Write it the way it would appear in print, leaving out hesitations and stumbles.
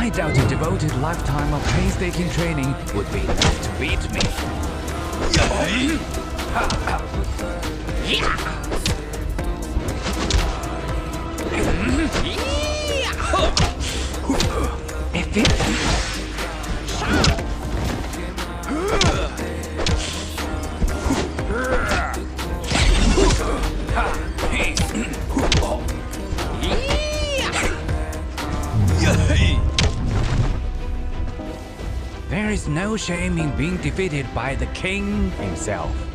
I doubt a devoted lifetime of painstaking training would be enough to beat me. If it... There is no shame in being defeated by the king himself.